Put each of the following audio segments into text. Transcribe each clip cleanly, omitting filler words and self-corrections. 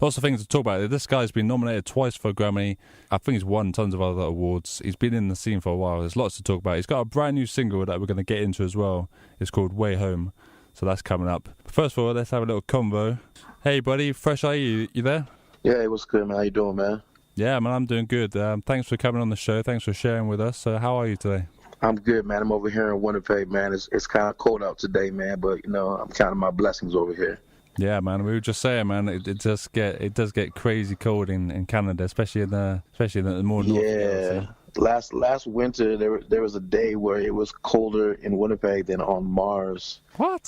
lots of things to talk about. This guy's been nominated twice for a Grammy. I think he's won tons of other awards. He's been in the scene for a while. There's lots to talk about. He's got a brand new single that we're going to get into as well. It's called Way Home. So that's coming up. First of all, let's have a little convo. Hey, buddy, Fresh IE, you there? Yeah, it was good, man. How you doing, man? Yeah, man, I'm doing good. Thanks for coming on the show. Thanks for sharing with us. So how are you today? I'm good, man. I'm over here in Winnipeg, man. It's kind of cold out today, man, but, I'm counting my blessings over here. Yeah, man. We were just saying, man, it does get crazy cold in Canada, especially in the more north. Yeah. Last winter there was a day where it was colder in Winnipeg than on Mars. What?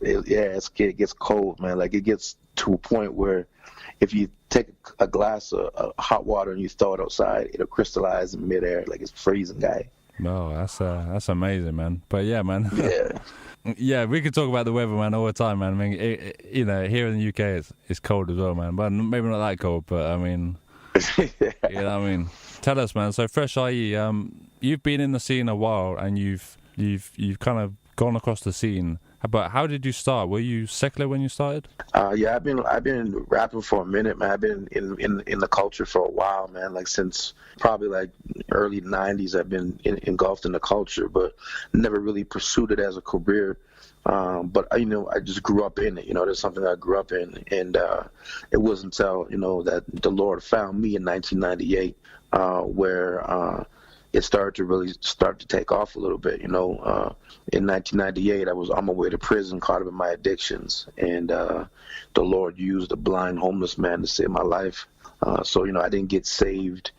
It gets cold, man. Like, it gets to a point where if you take a glass of hot water and you throw it outside, it'll crystallize in midair like it's freezing, guy. No, that's amazing, man. But yeah, man. Yeah. Yeah, we could talk about the weather, man, all the time, man. I mean, here in the UK, it's cold as well, man. But maybe not that cold, but I mean, you know what I mean. Tell us, man. So, Fresh IE, you've been in the scene a while, and you've kind of gone across the scene. But how did you start? Were you secular when you started? Yeah, I've been rapping for a minute, man. I've been in the culture for a while, man. Like, since probably like early '90s, I've been engulfed in the culture, but never really pursued it as a career. But I just grew up in it. There's something that I grew up in, and it wasn't until that the Lord found me in 1998 where it started to take off a little bit. In 1998, I was on my way to prison, caught up in my addictions, and the Lord used a blind homeless man to save my life. So I didn't get saved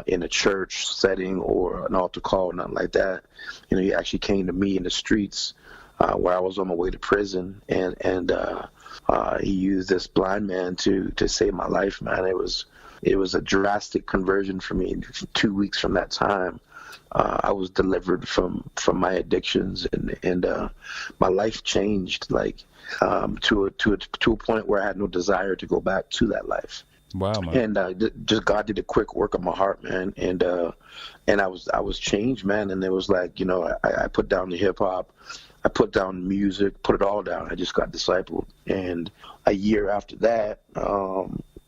in a church setting or an altar call, nothing like that. He actually came to me in the streets where I was on my way to prison, and he used this blind man to save my life, man. It was a drastic conversion for me. 2 weeks from that time, I was delivered from my addictions, and my life changed, like to a point where I had no desire to go back to that life. Wow, man. And just God did a quick work on my heart, man, and I was changed, man. And it was like, I put down the hip hop, I put down music, put it all down. I just got discipled, and a year after that,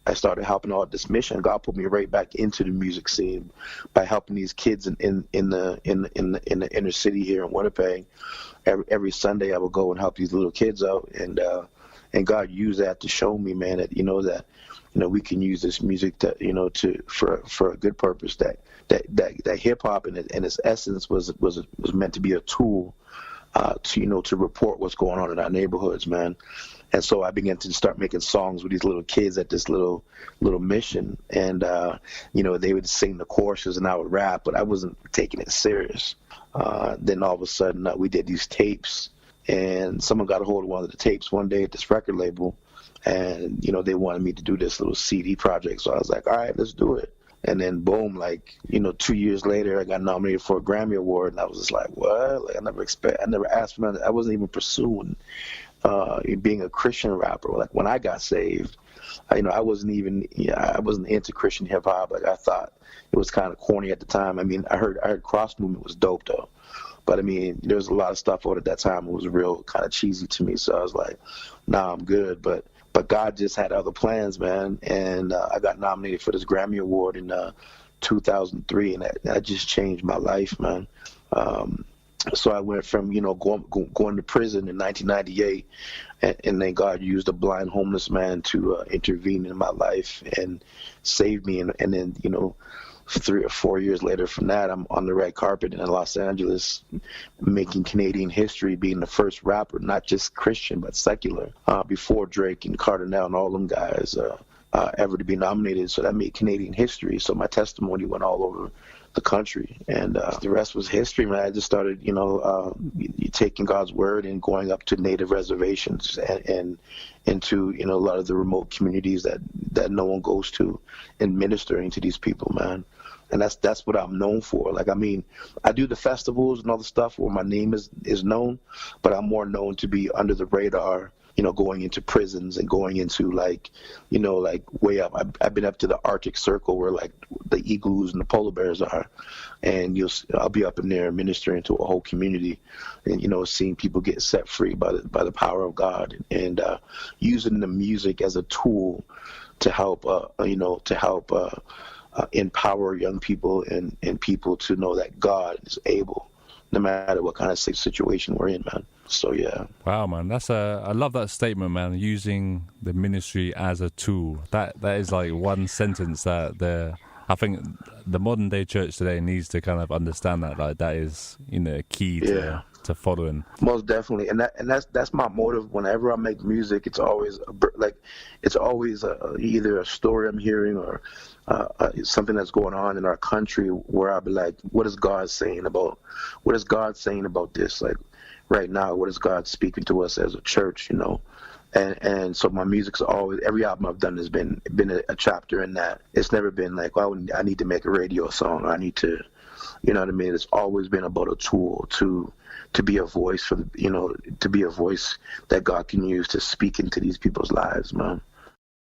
I started helping out this mission. God put me right back into the music scene by helping these kids in the inner city here in Winnipeg. Every Sunday I would go and help these little kids out, and God used that to show me, man, that we can use this music for a good purpose. That hip hop and its essence was meant to be a tool to report what's going on in our neighborhoods, man. And so I began to start making songs with these little kids at this little mission, and they would sing the choruses and I would rap, but I wasn't taking it serious. Then all of a sudden we did these tapes, and someone got a hold of one of the tapes one day at this record label, and they wanted me to do this little CD project. So I was like, all right, let's do it. And then boom, 2 years later, I got nominated for a Grammy Award, and I was just like, what? Like, I never asked for nothing. I wasn't even pursuing being a Christian rapper. Like, when I got saved, I wasn't into Christian hip hop. Like, I thought it was kind of corny at the time. I mean, I heard Cross Movement was dope though, but I mean, there was a lot of stuff out at that time that was real kind of cheesy to me. So I was like, nah, I'm good. But God just had other plans, man, and I got nominated for this Grammy Award in 2003, and that just changed my life, man. So I went from going to prison in 1998, and then God used a blind homeless man to intervene in my life and save me, and then 3 or 4 years later from that, I'm on the red carpet in Los Angeles, making Canadian history, being the first rapper, not just Christian but secular, before Drake and Cardinal and all them guys, ever to be nominated. So that made Canadian history. So my testimony went all over the country, and the rest was history, man. I just started, taking God's word and going up to native reservations and into, a lot of the remote communities that no one goes to, and ministering to these people, man. And that's what I'm known for. Like, I mean, I do the festivals and all the stuff where my name is known, but I'm more known to be under the radar, going into prisons and going into like way up. I've been up to the Arctic Circle where like the igloos and the polar bears are, and I'll be up in there ministering to a whole community, and seeing people get set free by the power of God, and using the music as a tool to help empower young people and people to know that God is able, no matter what kind of situation we're in, man. So yeah. Wow, man, I love that statement, man. Using the ministry as a tool. That is like one sentence that I think the modern day church today needs to kind of understand that. Like that is, key to following. Most definitely, and that's my motive. Whenever I make music, it's always either a story I'm hearing or something that's going on in our country where I'll be like, what is God saying about this? Like right now, what is God speaking to us as a church? And so my music's always, every album I've done has been a chapter in that. It's never been like, oh, I need to make a radio song. I need to, you know what I mean? It's always been about a tool to be a voice to be a voice that God can use to speak into these people's lives, man.